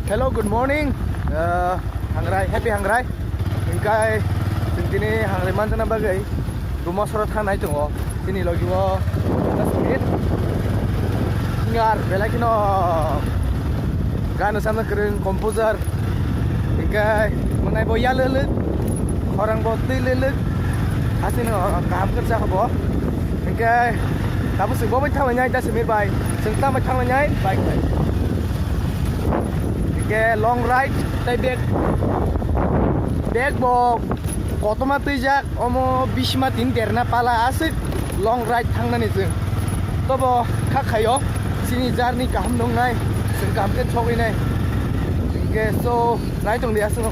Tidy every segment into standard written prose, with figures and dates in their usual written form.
Hello, good morning. Hangwrai, happy Hangwrai. Ingkai sintini Hangwrai manjana bagai. Rumah sorot hanai tungo. Sini logi wo 10 menit. Ingar belaki no gana sama keren komposer. Ingkai mengenai bo ya lelek. Orang bo ti lelek. Asin kaham kerja bo. Ingkai tapi semua macam mana dah semir bay. Sengta macam mana baik baik. Ke long ride tai bag bo kotoma tuijak omo 20 ma tin derna pala asik long ride thangnani जों tobo khakhayo sini journey kaham nongnai जों kaham ke choginai ke so nai tong dia so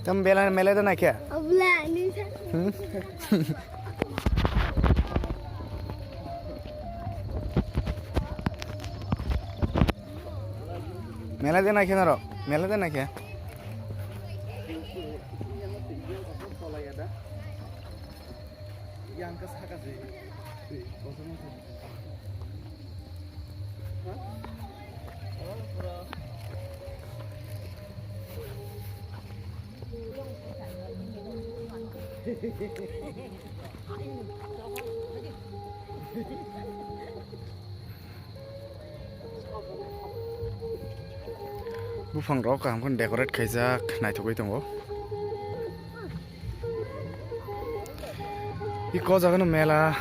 Kamu mela itu nak ya? Abla ni sah. Mela itu nak ya naro? Mela itu nak ya? Yang kesana sih. Bufang rok am kon decorate khaijak naithogoi tongo iko jagano mela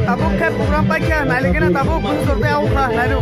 tabuk ke program pa kya nai leke na tabuk bus sorte au kha nai ru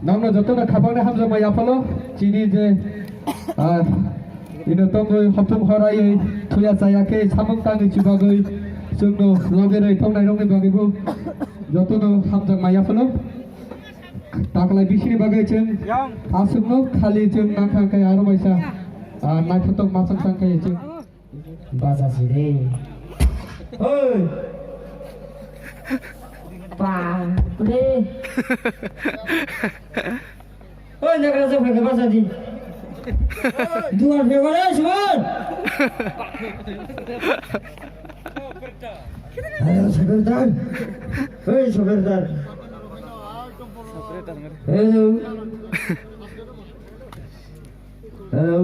Namno jotona khabane hamja mai apalo chini je ino tongoi hopum horai thuya chayake samung tangi chibagoi sungno logere tongnai rongni bagibu jotono hamja mai apalo taklai bisini bagai chung asungno khali chung nangkha kai aro maisa naithotok masang sangkai chung baza sire oi pa ple oi nakra sa phaka basa di duar bewara suan halo sekretar oi sekretar hello hello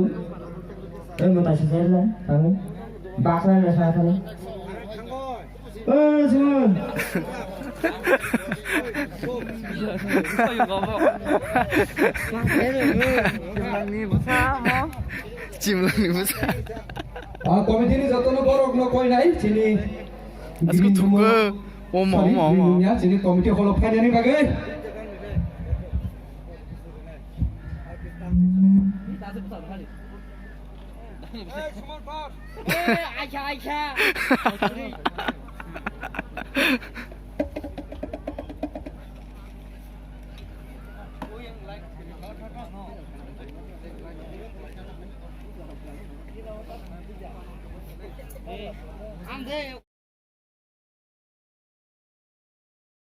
mau tanya saya kamu bakal ada salah kali semua komite ini jatuh borok no koi nai sini aku tunggu ya sini komite kalau fan ini bagai Aisyah I'm there.